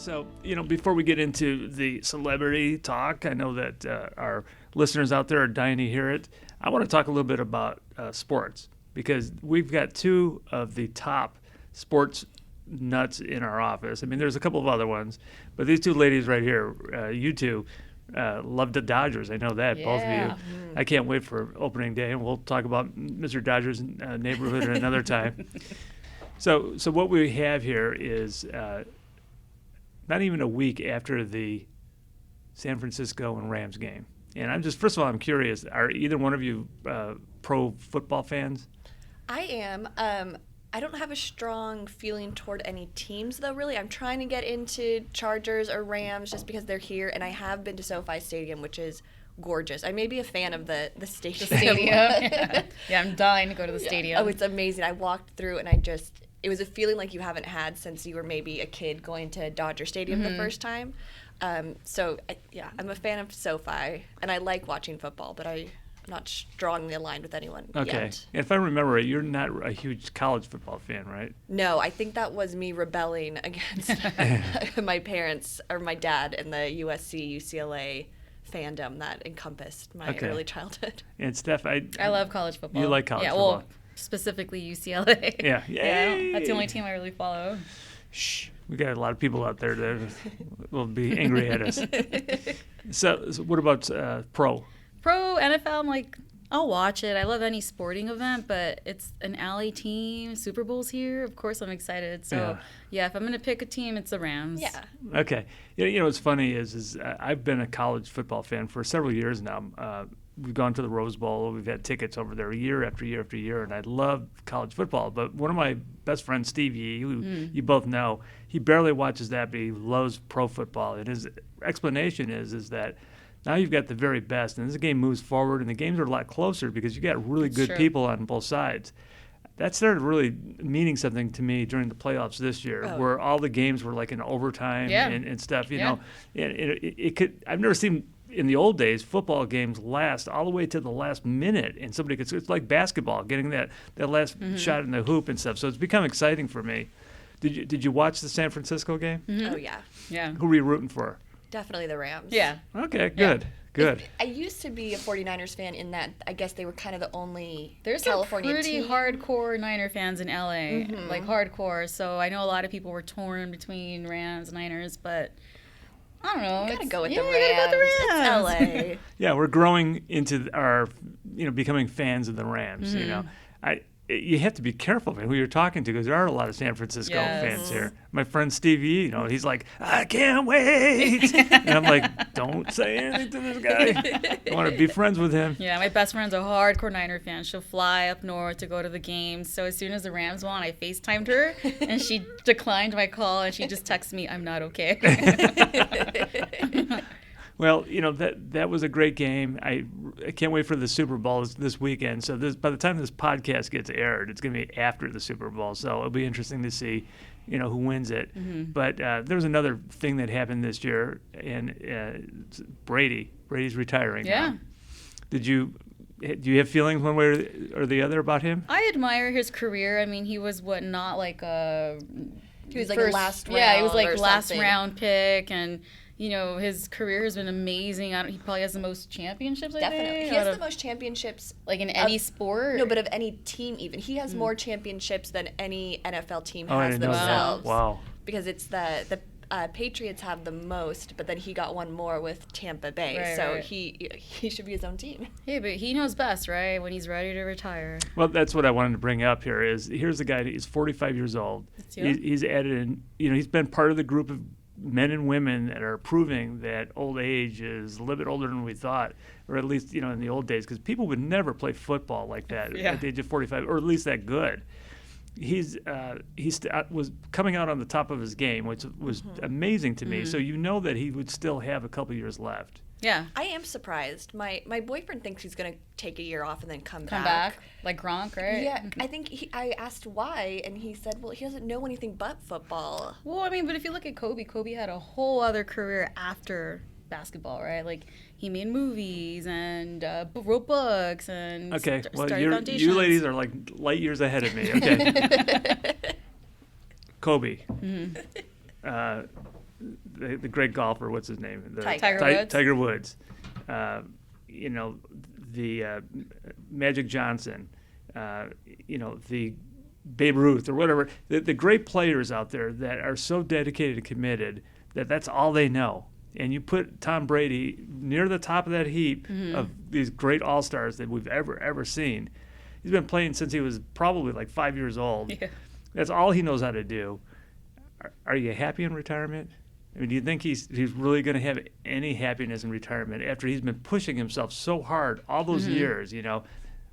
So, before we get into the celebrity talk, I know that our listeners out there are dying to hear it. I want to talk a little bit about sports because we've got two of the top sports nuts in our office. I mean, there's a couple of other ones, but these two ladies right here, you two, love the Dodgers. I know that, both of you. I can't wait for opening day, and we'll talk about Mr. Dodgers' neighborhood at another time. So what we have here is not even a week after the San Francisco and Rams game. And first of all, I'm curious, are either one of you pro football fans? I am. I don't have a strong feeling toward any teams, though, really. I'm trying to get into Chargers or Rams just because they're here, and I have been to SoFi Stadium, which is gorgeous. I may be a fan of the stadium. The stadium. Yeah, I'm dying to go to the stadium. Oh, it's amazing. I walked through, and it was a feeling like you haven't had since you were maybe a kid going to Dodger Stadium the first time. I'm a fan of SoFi, and I like watching football, but I'm not strongly aligned with anyone yet. If I remember right, you're not a huge college football fan, right? No, I think that was me rebelling against my parents or my dad and the USC, UCLA fandom that encompassed my early childhood. And Steph, I love college football. You like college football? Well, specifically UCLA. Yeah. That's the only team I really follow. Shh. We got a lot of people out there that will be angry at us. So what about pro? Pro NFL, I'll watch it. I love any sporting event, but it's an LA team. Super Bowl's here. Of course, I'm excited. So, if I'm going to pick a team, it's the Rams. Yeah. Okay. What's funny is I've been a college football fan for several years now. We've gone to the Rose Bowl. We've had tickets over there year after year after year, and I love college football. But one of my best friends, Steve Yee, who you both know, he barely watches that, but he loves pro football. And his explanation is that now you've got the very best, and as the game moves forward, and the games are a lot closer because you got really good people on both sides. That started really meaning something to me during the playoffs this year, where all the games were like in overtime and stuff. You know, and it could. I've never seen in the old days football games last all the way to the last minute, and somebody could. It's like basketball, getting that last shot in the hoop and stuff. So it's become exciting for me. Did you watch the San Francisco game? Mm-hmm. Oh yeah. Who were you rooting for? Definitely the Rams. Yeah. Okay, good. Yeah. Good. I used to be a 49ers fan in that I guess they were kind of the only There's California some pretty team. hardcore Niner fans in LA, like hardcore. So I know a lot of people were torn between Rams, Niners, but I don't know. You gotta go with the you Rams. gotta go with the Rams. It's LA. Yeah, we're growing into our, becoming fans of the Rams. You have to be careful, man, who you're talking to, because there are a lot of San Francisco fans here. My friend Steve Yee, he's like, I can't wait. And I'm like, don't say anything to this guy. I want to be friends with him. Yeah, my best friend's a hardcore Niner fan. She'll fly up north to go to the games. So as soon as the Rams won, I FaceTimed her, and she declined my call, and she just texted me, I'm not okay. Well, that was a great game. I can't wait for the Super Bowl this weekend. So by the time this podcast gets aired, it's going to be after the Super Bowl. So it'll be interesting to see, who wins it. Mm-hmm. But there was another thing that happened this year, and Brady's retiring. Yeah. Do you have feelings one way or the other about him? I admire his career. I mean, he was not like a... He was like a last round. Yeah, he was like or last something. round pick, and his career has been amazing. He probably has the most championships. Definitely, I think, he has the most championships, like in any sport. No, but of any team, even he has more championships than any NFL team has I didn't know that. themselves. Wow. Because it's the Patriots have the most, but then he got one more with Tampa Bay, right. he should be his own team. Yeah, but he knows best, right? When he's ready to retire. Well, that's what I wanted to bring up here. Here's a guy. He's 45 years old. He's added in. He's been part of the group of men and women that are proving that old age is a little bit older than we thought, or at least in the old days, because people would never play football like that at the age of 45, or at least that good. He was coming out on the top of his game, which was amazing to me. So that he would still have a couple years left. Yeah, I am surprised. My boyfriend thinks he's gonna take a year off and then come back like Gronk, right? Yeah, I think I asked why, and he said, well, he doesn't know anything but football. Well, I mean, but if you look at Kobe had a whole other career after basketball, right? Like he made movies and wrote books and started foundations. You ladies are like light years ahead of me. Okay. Kobe. the great golfer, what's his name? Tiger Woods. Tiger Woods. You know, the Magic Johnson. You know, the Babe Ruth or whatever. The great players out there that are so dedicated and committed that that's all they know. And you put Tom Brady near the top of that heap of these great all-stars that we've ever seen. He's been playing since he was probably like 5 years old. Yeah. That's all he knows how to do. Are you happy in retirement? I mean, do you think he's really going to have any happiness in retirement after he's been pushing himself so hard all those years, you know?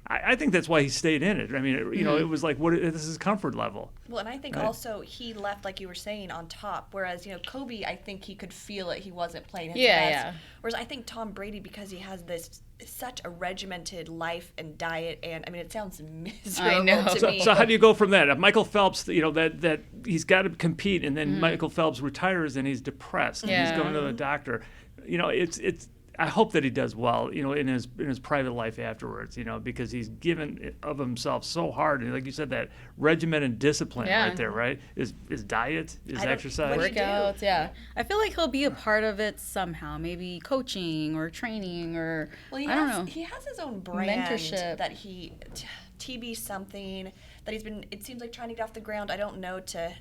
I think that's why he stayed in it. I mean, you know, it was like, this is his comfort level. Well, and I think also he left, like you were saying, on top. Whereas, you know, Kobe, I think he could feel it. He wasn't playing his best. Yeah. Whereas I think Tom Brady, because he has such a regimented life and diet, and I mean, it sounds miserable to me. So how do you go from that? If Michael Phelps, you know, that he's got to compete, and then Michael Phelps retires and he's depressed and he's going to the doctor. You know, it's. I hope that he does well, you know, in his private life afterwards, you know, because he's given of himself so hard, and like you said, that regimen and discipline right there, right? His diet, his exercise, workouts, yeah. I feel like he'll be a part of it somehow, maybe coaching or training or I don't know. He has his own brand mentorship that he TB something that he's been. It seems like trying to get off the ground. I don't know to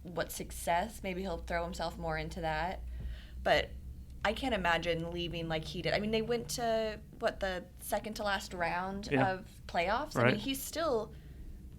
what success. Maybe he'll throw himself more into that, but I can't imagine leaving like he did. I mean, they went to, the second to last round of playoffs? Right. I mean, he's still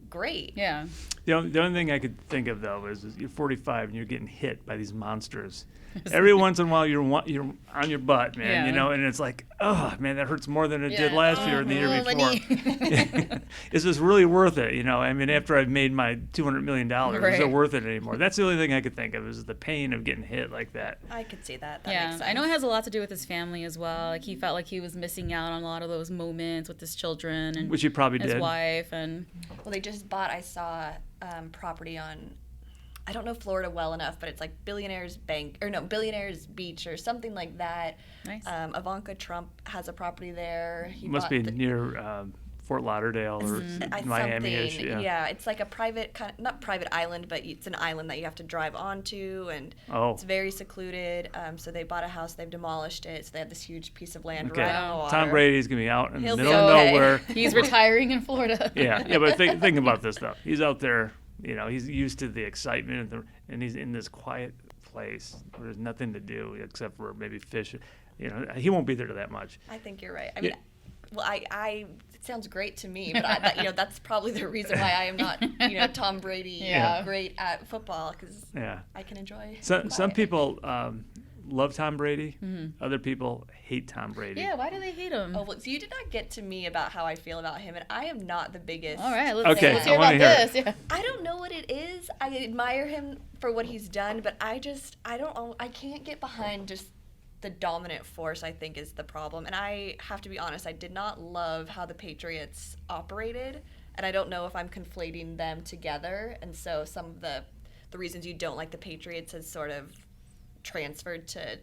great. Yeah. The only thing I could think of, though, is you're 45 and you're getting hit by these monsters. Every once in a while, you're on your butt, man, you know, and it's like, oh, man, that hurts more than it did last year and the year before. Is this really worth it, you know? I mean, after I've made my $200 million, is it worth it anymore? That's the only thing I could think of is the pain of getting hit like that. I could see that. That yeah, makes sense. I know it has a lot to do with his family as well. Like, he felt like he was missing out on a lot of those moments with his children and which he probably his did. wife. And well, they just bought, I saw property on, I don't know Florida well enough, but it's like Billionaires Beach or something like that. Nice. Ivanka Trump has a property there. He Must be near Fort Lauderdale or Miami-ish. Yeah, it's like a private, not private island, but it's an island that you have to drive onto, and it's very secluded. So they bought a house, they've demolished it, so they have this huge piece of land right on the water. Tom Brady's going to be out in the middle of nowhere. He's retiring in Florida. Yeah, but think about this, though. He's out there. You know, he's used to the excitement, and he's in this quiet place where there's nothing to do except for maybe fish. You know, he won't be there that much. I think you're right. I mean, it sounds great to me, but that's probably the reason why I am not, Tom Brady, great at football, because I can enjoy. Some people love Tom Brady. Other people hate Tom Brady. Yeah, why do they hate him? Oh, well, so you did not get to me about how I feel about him, and I am not the biggest. All right, let's hear about this. Yeah. I don't know what it is. I admire him for what he's done, but I can't get behind just the dominant force, I think, is the problem. And I have to be honest, I did not love how the Patriots operated, and I don't know if I'm conflating them together. And so some of the reasons you don't like the Patriots has sort of transferred to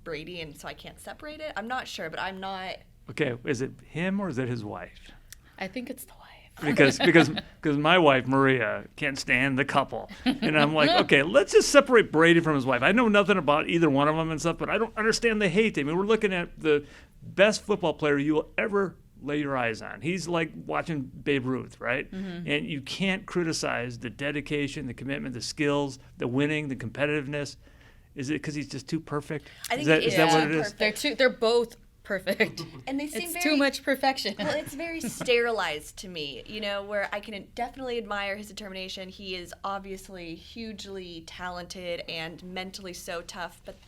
Brady, and so I can't separate it. I'm not sure, but I'm not. Okay, is it him or is it his wife? I think it's the wife. Because my wife Maria can't stand the couple, and I'm like, okay, let's just separate Brady from his wife. I know nothing about either one of them and stuff, but I don't understand the hate. I mean, we're looking at the best football player you will ever lay your eyes on. He's like watching Babe Ruth, right? And you can't criticize the dedication, the commitment, the skills, the winning, the competitiveness. Is it because he's just too perfect? I think is that what it is? They're both perfect. And they seem too much perfection. Well, it's very sterilized to me, where I can definitely admire his determination. He is obviously hugely talented and mentally so tough, but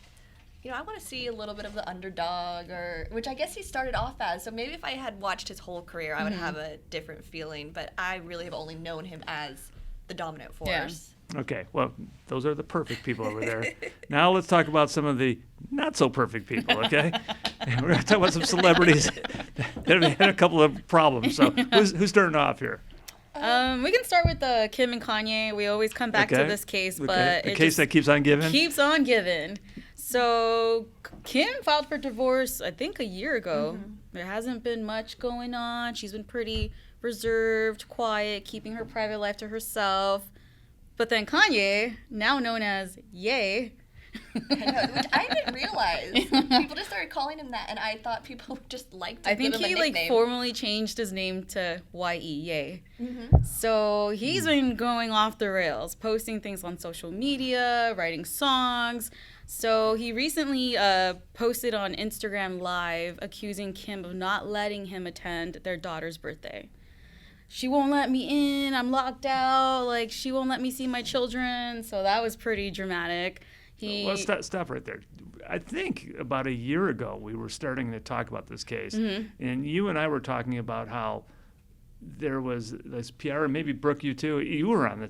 I want to see a little bit of the underdog, which I guess he started off as. So maybe if I had watched his whole career, I would have a different feeling, but I really have only known him as the dominant force. Yeah. Okay, well, those are the perfect people over there. Now let's talk about some of the not-so-perfect people, okay? We're going to talk about some celebrities that have had a couple of problems. So who's starting off here? We can start with Kim and Kanye. We always come back to this case, but the case that keeps on giving? Keeps on giving. So Kim filed for divorce, I think, a year ago. There hasn't been much going on. She's been pretty reserved, quiet, keeping her private life to herself. But then Kanye, now known as Ye, I know, which I didn't realize. People just started calling him that, and I thought people just liked to I think give him he a like nickname. formally changed his name to Ye, Yay. Mhm. So he's been going off the rails, posting things on social media, writing songs. So he recently posted on Instagram Live accusing Kim of not letting him attend their daughter's birthday. She won't let me in. I'm locked out. Like, she won't let me see my children. So that was pretty dramatic. Well, stop right there. I think about a year ago we were starting to talk about this case, and you and I were talking about how there was this PR, and maybe Brooke, you too. You were on the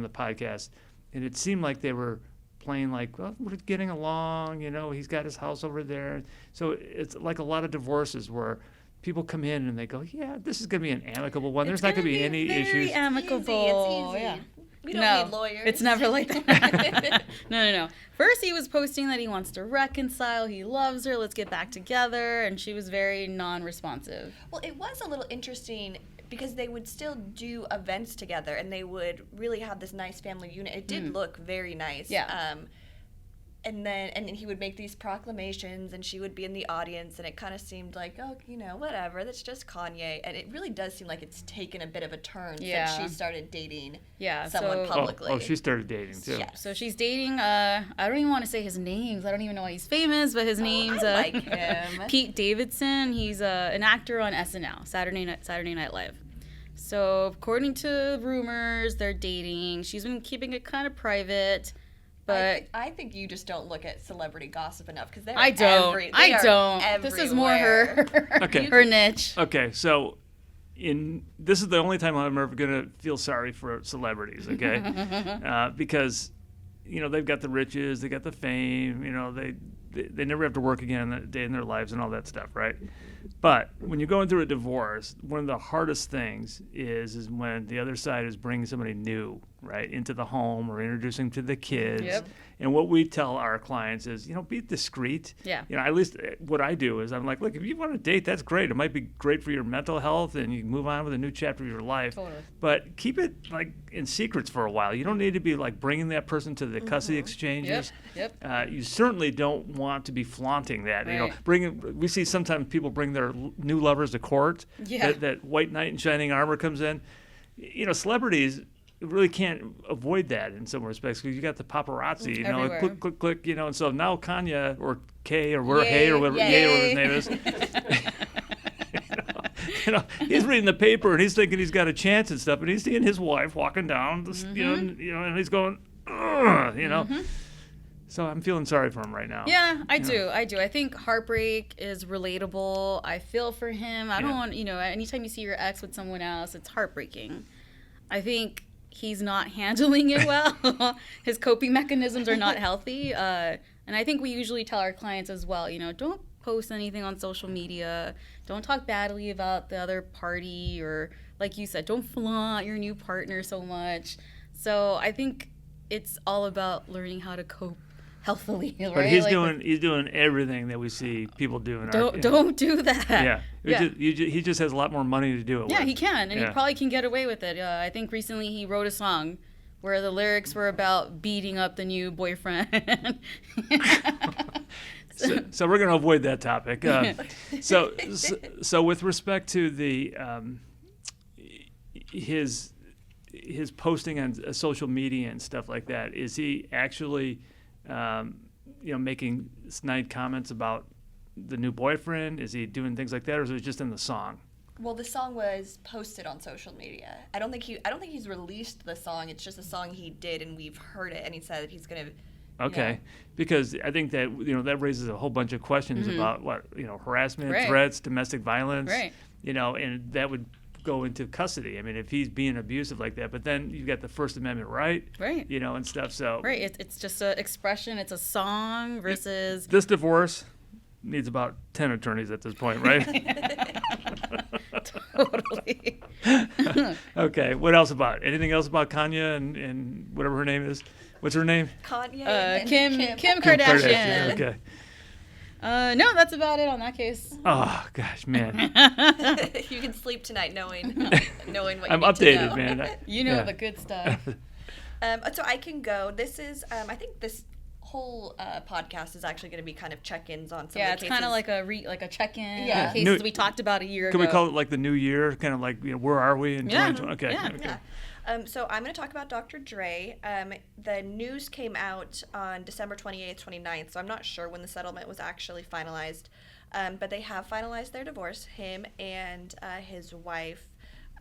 podcast, and it seemed like they were playing like, well, we're getting along. You know, he's got his house over there. So it's like a lot of divorces where people come in and they go, yeah, this is going to be an amicable one. There's not going to be any very issues. amicable. It's easy. Yeah. We don't need lawyers. It's never like that. No. First, he was posting that he wants to reconcile. He loves her. Let's get back together. And she was very non-responsive. Well, it was a little interesting because they would still do events together, and they would really have this nice family unit. It did look very nice. Yeah. And then he would make these proclamations, and she would be in the audience, and it kind of seemed like, oh, you know, whatever, that's just Kanye. And it really does seem like it's taken a bit of a turn since she started dating someone publicly. Oh, she started dating too. Yeah. So she's dating, I don't even want to say his names. I don't even know why he's famous, but his name's I like him. Pete Davidson. He's an actor on SNL, Saturday Night Live. So according to rumors, they're dating. She's been keeping it kind of private. But I think you just don't look at celebrity gossip enough because they're I don't. This is more her Okay. her niche. Okay, so this is the only time I'm ever gonna feel sorry for celebrities, okay? Because you know they've got the riches, they got the fame, you know they never have to work again a day in their lives and all that stuff, right? But when you're going through a divorce, one of the hardest things is when the other side is bringing somebody new, right, into the home or introducing to the kids. Yep. And what we tell our clients is, you know, be discreet. Yeah. You know, at least what I do is I'm like, look, if you want to date, that's great. It might be great for your mental health and you can move on with a new chapter of your life. Totally. But keep it like in secrets for a while. You don't need to be like bringing that person to the custody exchanges. Yep. You certainly don't want to be flaunting that. You know, Right. we see sometimes people bring their new lovers to court. Yeah. That white knight in shining armor comes in. You know, celebrities really can't avoid that in some respects because you got the paparazzi, you know, Everywhere. click, click, click, you know, and so now Kanye or Kay or Yay, Hay or whatever, yay. Yay or whatever his name is. You know, he's reading the paper and he's thinking he's got a chance and stuff, and he's seeing his wife walking down, you know, and he's going, ugh, you know. So I'm feeling sorry for him right now. Yeah, I do. I think heartbreak is relatable. I feel for him. I don't Yeah. want, you know, anytime you see your ex with someone else, it's heartbreaking. I think he's not handling it well. His coping mechanisms are not healthy. And I think we usually tell our clients as well, you know, don't post anything on social media. Don't talk badly about the other party, or like you said, don't flaunt your new partner so much. So I think it's all about learning how to cope healthily, right? But he's doing everything that we see people do in our. Don't do that. Yeah. Yeah. He just has a lot more money to do it with. Yeah, he can, and Yeah. he probably can get away with it. I think recently he wrote a song where the lyrics were about beating up the new boyfriend. So we're going to avoid that topic. So with respect to the his posting on social media and stuff like that, is he actually making snide comments about the new boyfriend? Is he doing things like that, or is it just in the song? Well, the song was posted on social media. I don't think he's released the song. It's just a song he did, and we've heard it. And he said that he's gonna. Okay, because I think that that raises a whole bunch of questions about harassment, Right. threats, domestic violence, Right. And that would go into custody. I mean, if he's being abusive like that, but then you got the First Amendment right, Right. And stuff. So Right. It's just an expression. It's a song versus. this divorce needs about 10 attorneys at this point, right? Totally. Okay, what else about? Anything else about Kanye and whatever her name is? What's her name? Kanye and Kim Kardashian. Okay. No, that's about it on that case. Oh gosh, man. You can sleep tonight knowing what you I'm need updated, to know. man. You know the good stuff. So I can go. This is I think this whole podcast is actually going to be kind of check-ins on some Yeah, of the it's cases. kind of like a check-in Yeah. of cases we talked about a year ago. Can we call it like the new year? Kind of like, where are we in Yeah. 2020? Okay. Yeah. Okay. Yeah. So I'm going to talk about Dr. Dre. The news came out on December 28th, 29th, so I'm not sure when the settlement was actually finalized. But they have finalized their divorce, him and his wife.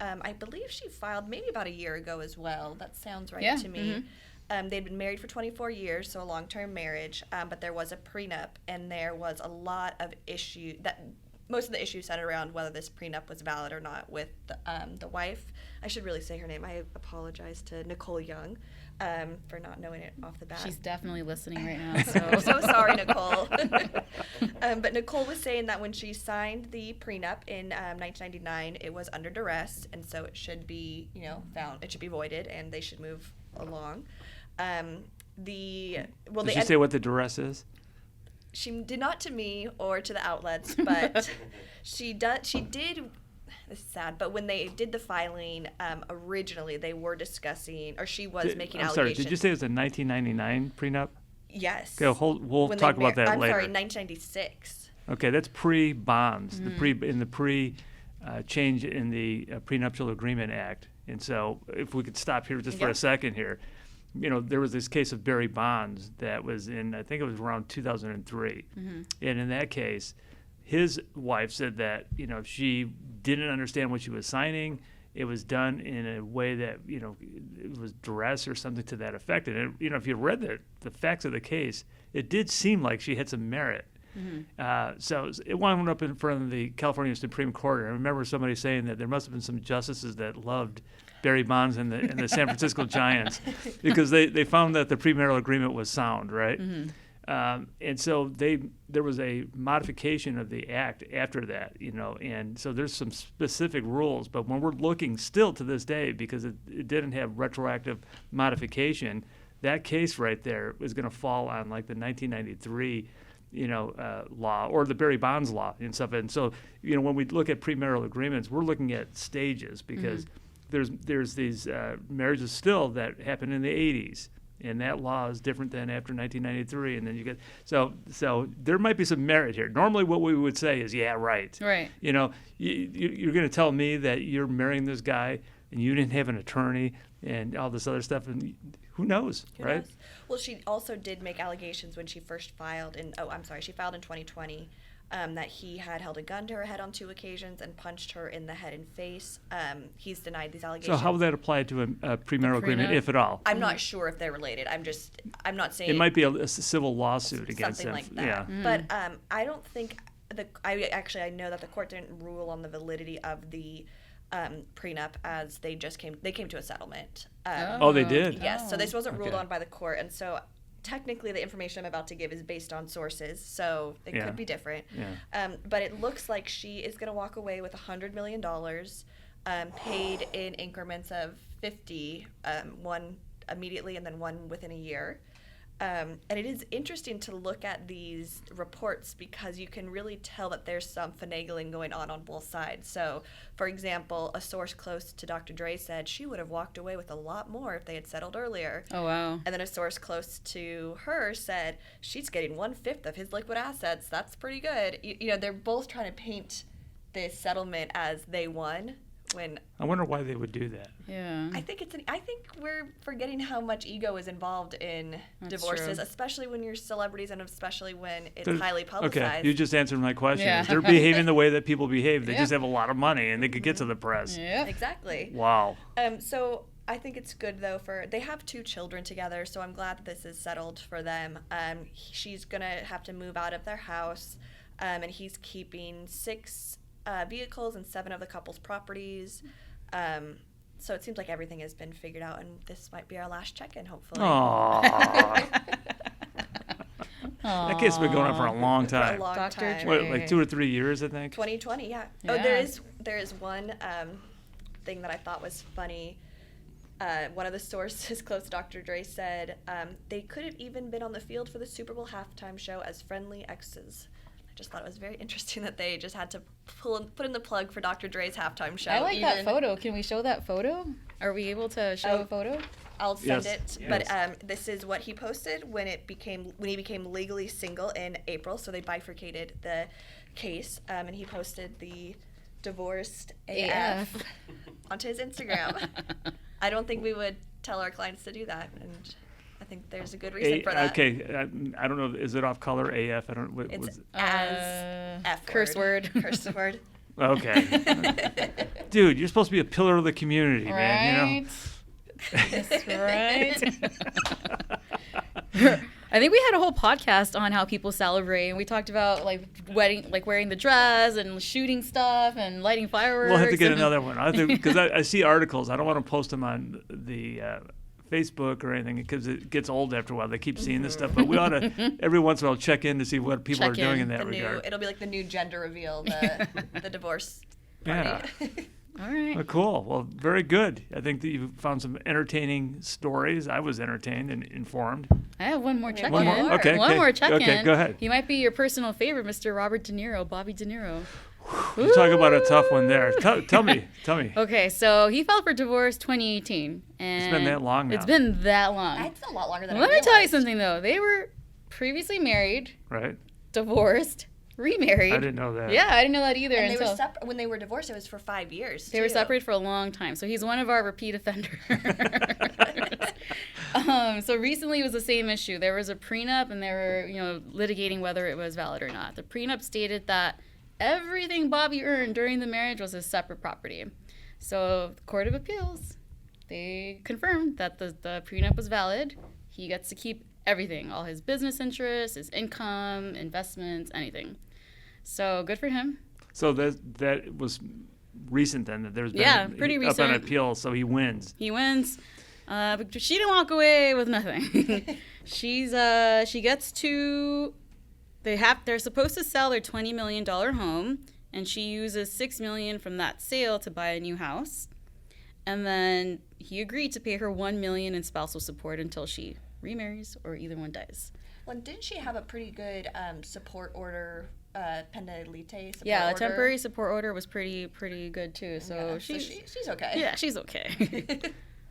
I believe she filed maybe about a year ago as well. That sounds right to me. They'd been married for 24 years, so a long-term marriage, but there was a prenup, and there was a lot of issue that most of the issues centered around whether this prenup was valid or not with the wife. I should really say her name. I apologize to Nicole Young for not knowing it off the bat. She's definitely listening right now. I'm so sorry, Nicole. But Nicole was saying that when she signed the prenup in 1999, it was under duress, and so it should be, it should be voided, and they should move along. Did she say what the duress is? She did not to me or to the outlets, but she did. This is sad, but when they did the filing, originally they were discussing, or she was making I'm allegations. sorry, did you say it was a 1999 prenup? Yes. Okay, we'll When talk they about that I'm later. sorry, 1996. Okay, that's pre-bonds, the change in the Prenuptial Agreement Act. And so if we could stop here just for a second here. There was this case of Barry Bonds that was in, I think it was around 2003. And in that case, his wife said that, she didn't understand what she was signing. It was done in a way that, it was duress or something to that effect. And, if you read the facts of the case, it did seem like she had some merit. So it wound up in front of the California Supreme Court. I remember somebody saying that there must have been some justices that loved Barry Bonds and the San Francisco Giants because they found that the premarital agreement was sound, right? And so there was a modification of the act after that, and so there's some specific rules. But when we're looking still to this day, because it didn't have retroactive modification, that case right there is going to fall on like the 1993 law or the Barry Bonds law and stuff. And so, when we look at premarital agreements, we're looking at stages because there's these marriages still that happen in the 80s, and that law is different than after 1993. And then you get so there might be some merit here. Normally, what we would say is, yeah, right. Right. You're going to tell me that you're marrying this guy and you didn't have an attorney and all this other stuff, and who knows, right? Knows? Well, she also did make allegations when she first filed she filed in 2020 that he had held a gun to her head on 2 occasions and punched her in the head and face. He's denied these allegations. So how would that apply to a premarital agreement, if at all? I'm not sure if they're related. I'm not saying it might be a civil lawsuit against something them. like that. Yeah. But I don't think I know that the court didn't rule on the validity of the prenup as they came to a settlement. Oh, they did? Yes, so this wasn't ruled Okay. on by the court, and so technically the information I'm about to give is based on sources, so it could be different. Yeah. But it looks like she is going to walk away with $100 million paid in increments of 50, one immediately and then one within a year. And it is interesting to look at these reports because you can really tell that there's some finagling going on both sides. So, for example, a source close to Dr. Dre said she would have walked away with a lot more if they had settled earlier. Oh, wow. And then a source close to her said she's getting 1/5 of his liquid assets. That's pretty good. They're both trying to paint this settlement as they won. When I wonder why they would do that. Yeah. I think we're forgetting how much ego is involved in That's divorces, true. especially when you're celebrities and especially when it's They're- highly publicized. Okay, you just answered my question. Yeah. They're behaving the way that people behave. They Yeah. just have a lot of money and they could get to the press. Yep. Exactly. Wow. So I think it's good though they have 2 children together, so I'm glad that this is settled for them. She's gonna have to move out of their house, and he's keeping 6 vehicles and 7 of the couple's properties. So it seems like everything has been figured out, and this might be our last check-in, hopefully. Aww. That case has been going on for a long For a time. long Dr. time. Dre. What, like 2 or 3 years, I think? 2020, yeah. Yeah. Oh, there is one thing that I thought was funny. One of the sources close to Dr. Dre said they could have even been on the field for the Super Bowl halftime show as friendly exes. I just thought it was very interesting that they just had to put in the plug for Dr. Dre's halftime show. I like that photo. Can we show that photo? Are we able to show a photo? I'll send Yes. it. But Yes. this is what he posted when he became legally single in April. So they bifurcated the case, and he posted the divorced AF onto his Instagram. I don't think we would tell our clients to do that, and I think there's a good reason for that. Okay, I don't know. Is it off color? AF? I don't. What, It's was, as F curse word. Curse word. okay. Dude, you're supposed to be a pillar of the community, man. You know. That's right. I think we had a whole podcast on how people celebrate, and we talked about like wearing the dress and shooting stuff and lighting fireworks. We'll have to get another one. I think because I see articles. I don't want to post them on the Facebook or anything because it gets old after a while. They keep seeing this stuff, but we ought to every once in a while check in to see what people are doing in that regard. It'll be like the new gender reveal, the divorce Yeah. party. All right. Well, cool. Well, very good. I think that you found some entertaining stories. I was entertained and informed. I have one more check-in. One more? Okay, One okay. more check-in. Okay, go ahead. He might be your personal favorite, Mr. Robert De Niro, Bobby De Niro. You talk about a tough one there. Tell me. Okay, so he filed for divorce 2018. And It's been that long now. It's been that long. It's a lot longer than I Let me tell you realized. something, though. They were previously married, Right? divorced, remarried. I didn't know that. Yeah, I didn't know that either And they until were when they were divorced, it was for 5 years. they were too. separated for a long time. So he's one of our repeat offenders. So recently it was the same issue. There was a prenup, and they were, litigating whether it was valid or not. The prenup stated that everything Bobby earned during the marriage was his separate property. So the Court of Appeals, they confirmed that the prenup was valid. He gets to keep everything, all his business interests, his income, investments, anything. So good for him. So that was recent then. That there's been pretty up on recent. appeal, so he wins. He wins. But she didn't walk away with nothing. She gets to. They're supposed to sell their $20 million home, and she uses $6 million from that sale to buy a new house. And then he agreed to pay her $1 million in spousal support until she remarries or either one dies. Well, didn't she have a pretty good support order, pena lite support Yeah, order? a temporary support order was pretty good too. So Yeah, she's okay. Yeah, she's okay.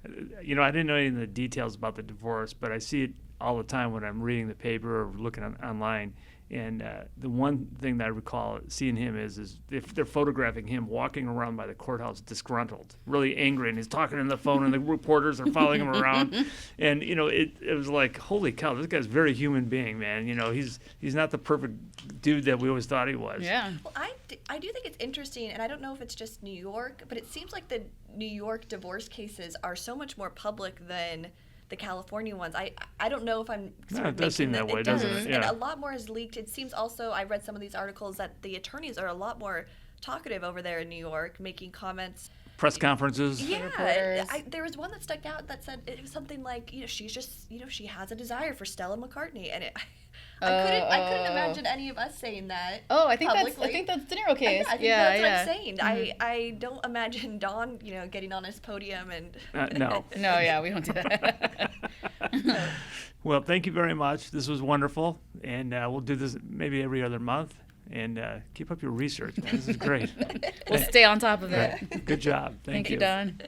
I didn't know any of the details about the divorce, but I see it all the time when I'm reading the paper or looking online. And the one thing that I recall seeing him is if they're photographing him walking around by the courthouse disgruntled, really angry, and he's talking on the phone, and the reporters are following him around. And, it was like, holy cow, this guy's a very human being, man. He's not the perfect dude that we always thought he was. Yeah. Well, I do think it's interesting, and I don't know if it's just New York, but it seems like the New York divorce cases are so much more public than the California ones. I don't know if I'm sort of it does seem making that way, doesn't it? And Yeah. a lot more is leaked. It seems also, I read some of these articles that the attorneys are a lot more talkative over there in New York, making comments. Press conferences. Yeah, reporters. there was one that stuck out that said it was something like, she's just, she has a desire for Stella McCartney, and I couldn't imagine any of us saying that. Oh, I think publicly. that's De Niro case. I think that's what I'm saying. I don't imagine Don, getting on his podium and. No. No, yeah, we don't do that. Well, thank you very much. This was wonderful. And we'll do this maybe every other month. And keep up your research, man. This is great. We'll stay on top of it. Good job. Thank you, Don.